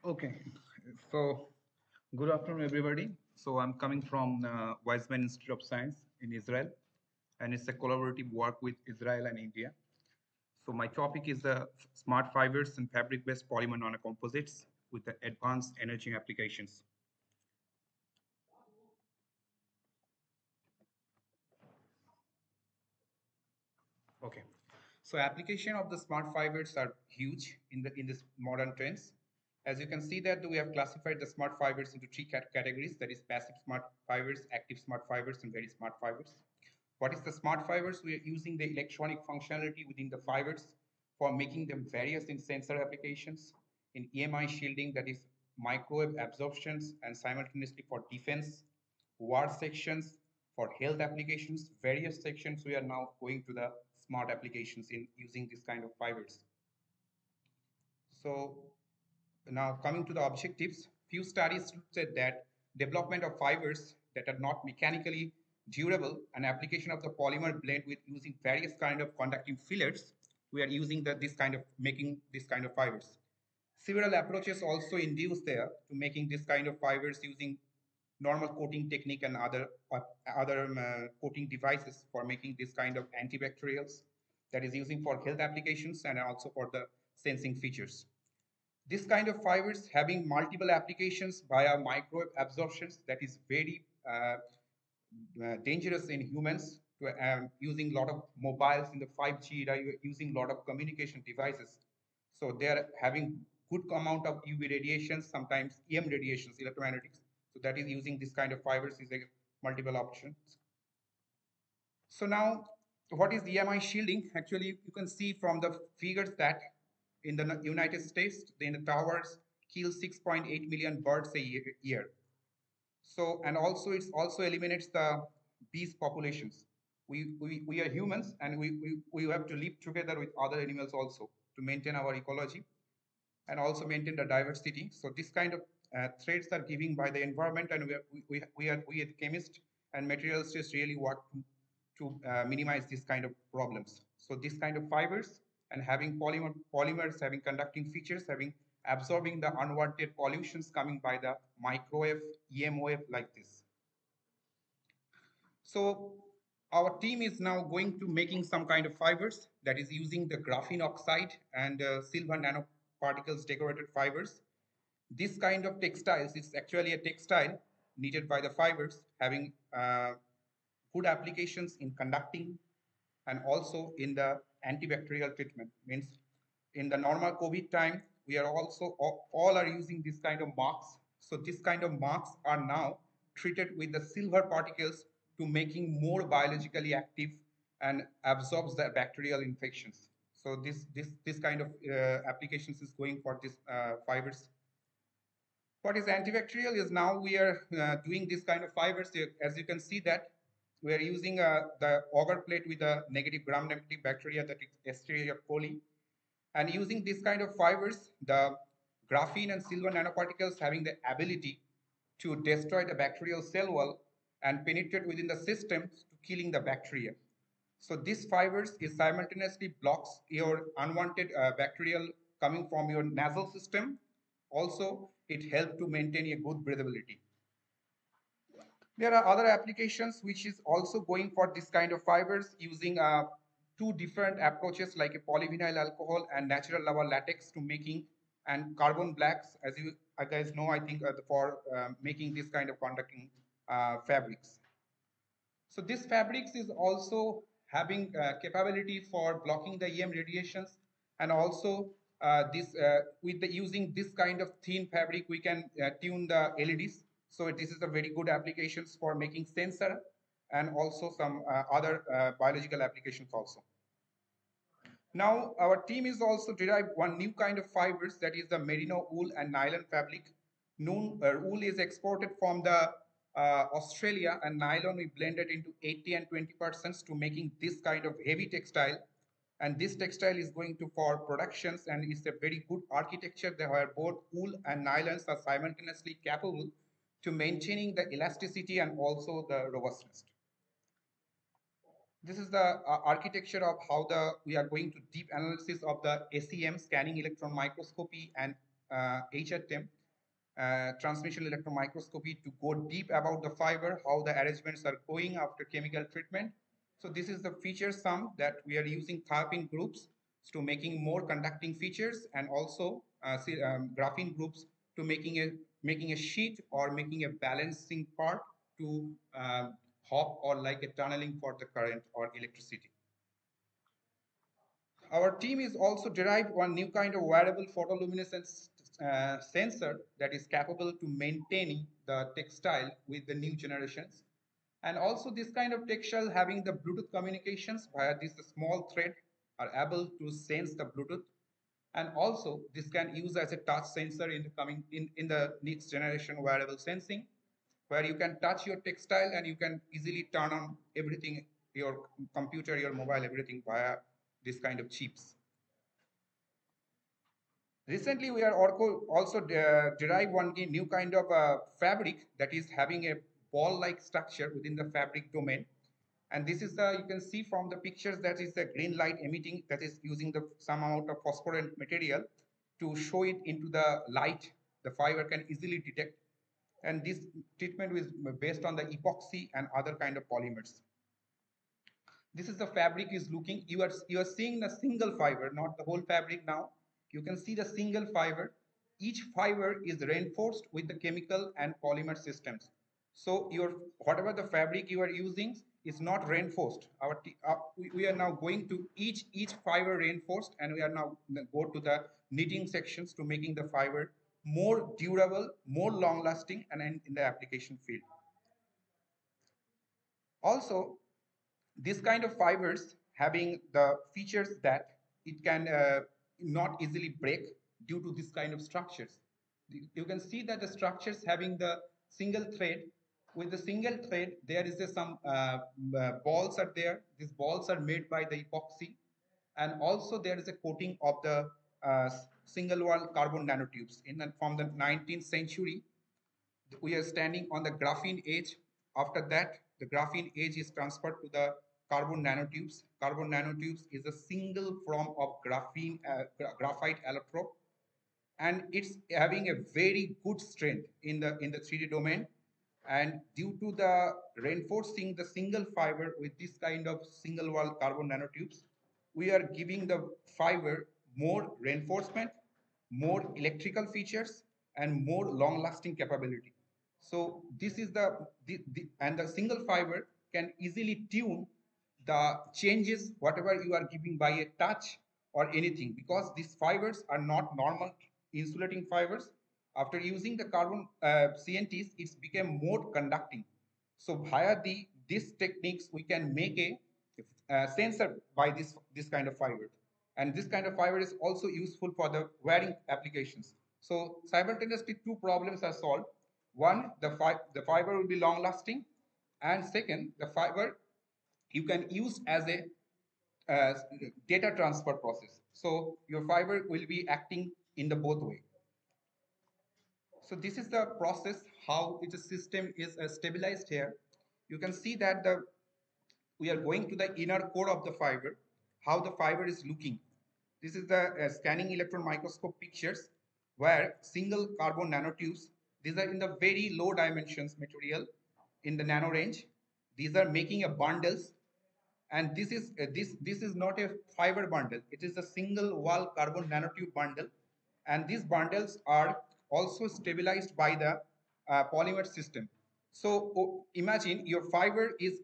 Okay, so good afternoon, everybody. So I'm coming from Weizmann Institute of Science in Israel, and it's a collaborative work with Israel and India. So my topic is smart fibers and fabric-based polymer nanocomposites with the advanced energy applications. Okay, so application of the smart fibers are huge in this modern trends. As you can see that we have classified the smart fibers into three categories, that is passive smart fibers, active smart fibers, and very smart fibers. What is the smart fibers? We are using the electronic functionality within the fibers for making them various in sensor applications, in EMI shielding, that is microwave absorptions, and simultaneously for defense, war sections, for health applications, various sections. We are now going to the smart applications in using this kind of fibers. So now coming to the objectives, few studies said that development of fibers that are not mechanically durable and application of the polymer blend with using various kind of conducting fillets, we are using this kind of making this kind of fibers. Several approaches also induced there to making this kind of fibers using normal coating technique and other coating devices for making this kind of antibacterials that is using for health applications and also for the sensing features. This kind of fibers having multiple applications via microwave absorptions, that is very dangerous in humans to, using a lot of mobiles in the 5G era, using a lot of communication devices. So they are having good amount of UV radiations, sometimes EM radiations, electromagnetics. So that is using this kind of fibers is a multiple options. So now, what is EMI shielding? Actually, you can see from the figures that in the United States, in the towers kill 6.8 million birds a year. So, and also it also eliminates the bees populations. We are humans and we have to live together with other animals also to maintain our ecology and also maintain the diversity. So this kind of threats are given by the environment, and we as chemists and materials just really work to minimize this kind of problems. So this kind of fibers and having polymers having conducting features, having absorbing the unwanted pollutions coming by the microwave, EM wave like this. So our team is now going to making some kind of fibers that is using the graphene oxide and silver nanoparticles decorated fibers. This kind of textiles is actually a textile knitted by the fibers having good applications in conducting and also in the antibacterial treatment. Means in the normal COVID time, we are also all are using this kind of masks. So this kind of masks are now treated with the silver particles to making more biologically active and absorbs the bacterial infections. So this kind of applications is going for this fibers. What is antibacterial is now we are doing this kind of fibers. As you can see that we are using the agar plate with a negative gram-negative bacteria, that is Escherichia coli, and using this kind of fibers, the graphene and silver nanoparticles having the ability to destroy the bacterial cell wall and penetrate within the systems to killing the bacteria. So this fibers is simultaneously blocks your unwanted bacterial coming from your nasal system. Also, it helps to maintain a good breathability. There are other applications which is also going for this kind of fibers using two different approaches like a polyvinyl alcohol and natural rubber latex to making and carbon blacks, as you guys know, I think for making this kind of conducting fabrics. So this fabrics is also having capability for blocking the EM radiations, and also this with the using this kind of thin fabric we can tune the LEDs. So this is a very good applications for making sensor and also some other biological applications also. Now our team is also derived one new kind of fibers, that is the merino wool and nylon fabric. Wool is exported from the Australia, and nylon we blended into 80 and 20% to making this kind of heavy textile. And this textile is going to for productions, and it's a very good architecture where both wool and nylons are simultaneously capable to maintaining the elasticity and also the robustness. This is the architecture of how we are going to deep analysis of the SEM, scanning electron microscopy, and HRTEM, transmission electron microscopy, to go deep about the fiber, how the arrangements are going after chemical treatment. So this is the feature sum that we are using terpene groups to making more conducting features, and also graphene groups to making a sheet or making a balancing part to hop or like a tunneling for the current or electricity. Our team is also derived one new kind of wearable photoluminescence sensor that is capable to maintaining the textile with the new generations. And also this kind of textile having the Bluetooth communications via this small thread are able to sense the Bluetooth. And also this can use as a touch sensor in the coming in the next generation wearable sensing, where you can touch your textile and you can easily turn on everything, your computer, your mobile, everything via this kind of chips. Recently, we are also derived one new kind of fabric that is having a ball-like structure within the fabric domain. And this is the, you can see from the pictures, that is the green light emitting, that is using the some amount of phosphorant material to show it into the light. The fiber can easily detect. And this treatment is based on the epoxy and other kind of polymers. This is the fabric is looking, you are seeing the single fiber, not the whole fabric now. You can see the single fiber. Each fiber is reinforced with the chemical and polymer systems. So your whatever the fabric you are using is not reinforced. We are now going to each fiber reinforced, and we are now go to the knitting sections to making the fiber more durable, more long lasting, and in the application field. Also, this kind of fibers having the features that it can not easily break due to this kind of structures. You can see that the structures having the single thread. With the single thread, there is some balls are there. These balls are made by the epoxy, and also there is a coating of the single wall carbon nanotubes. From the 19th century, we are standing on the graphene age. After that, the graphene age is transferred to the carbon nanotubes. Carbon nanotubes is a single form of graphite allotrope, and it's having a very good strength in the 3D domain. And due to the reinforcing the single fiber with this kind of single wall carbon nanotubes, we are giving the fiber more reinforcement, more electrical features, and more long lasting capability. So this is and the single fiber can easily tune the changes whatever you are giving by a touch or anything, because these fibers are not normal insulating fibers. After using the carbon CNTs, it's become more conducting. So via these techniques, we can make a sensor by this kind of fiber, and this kind of fiber is also useful for the wearing applications. So simultaneously, two problems are solved. One, the fiber will be long lasting, and second, the fiber you can use as a uh, data transfer process. So your fiber will be acting in the both way. So this is the process how the system is stabilized here. You can see that we are going to the inner core of the fiber, how the fiber is looking. This is the scanning electron microscope pictures, where single carbon nanotubes, these are in the very low dimensions material in the nano range. These are making a bundles, and this is not a fiber bundle, it is a single wall carbon nanotube bundle. And these bundles are also stabilized by the polymer system. So imagine your fiber is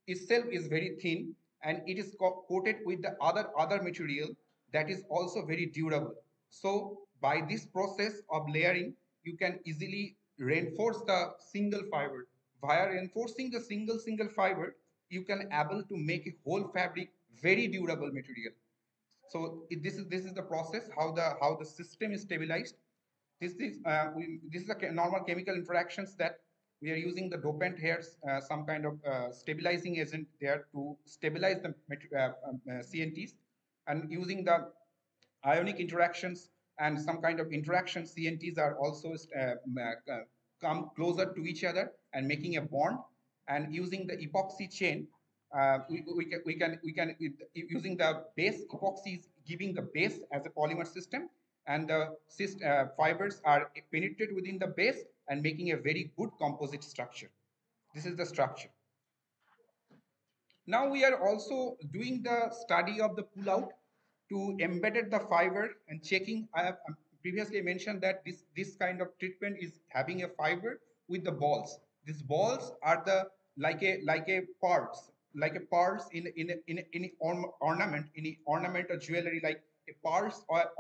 itself is very thin, and it is coated with the other material that is also very durable. So by this process of layering, you can easily reinforce the single fiber. Via reinforcing the single fiber, you can able to make a whole fabric very durable material. So this is the process how the system is stabilized. This is a normal chemical interactions that we are using the dopant here, some kind of stabilizing agent there to stabilize the CNTs, and using the ionic interactions and some kind of interaction, CNTs are also come closer to each other and making a bond. And using the epoxy chain, we can using the base epoxy is giving the base as a polymer system, and the fibers are penetrated within the base and making a very good composite structure. This is the structure. Now we are also doing the study of the pull-out to embedded the fiber and checking. I have previously mentioned that this kind of treatment is having a fiber with the balls. These balls are the like a parts, like a parts in ornament, in a ornament or jewelry, like a parts or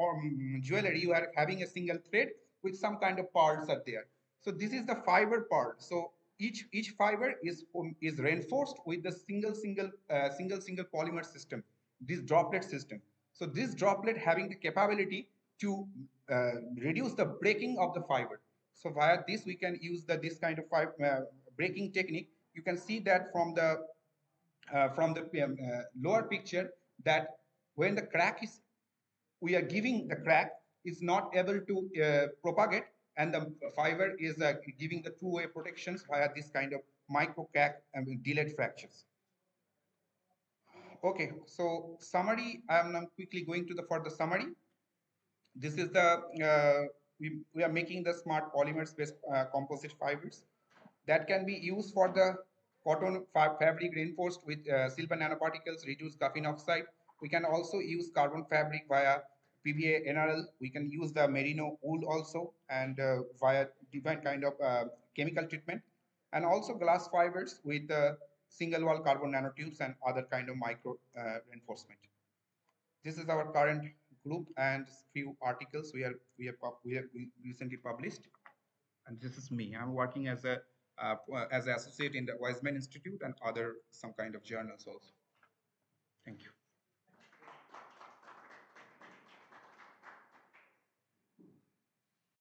jewelry. You are having a single thread with some kind of parts are there. So this is the fiber part. So each fiber is reinforced with the single polymer system, this droplet system. So this droplet having the capability to reduce the breaking of the fiber. So via this we can use this kind of breaking technique. You can see that from the lower picture that when the crack is, we are giving the crack is not able to propagate, and the fiber is giving the two-way protections via this kind of micro crack and delayed fractures. Okay, so summary, I am now quickly going to the further summary. This is the we are making the smart polymers based composite fibers that can be used for the cotton fabric reinforced with silver nanoparticles, reduced graphene oxide. We can also use carbon fabric via PVA NRL. We can use the merino wool also, and via different kind of chemical treatment, and also glass fibers with single wall carbon nanotubes and other kind of micro reinforcement. This is our current group and few articles we recently published. And this is me. I'm working as an associate in the Weizmann Institute and other some kind of journals also. Thank you.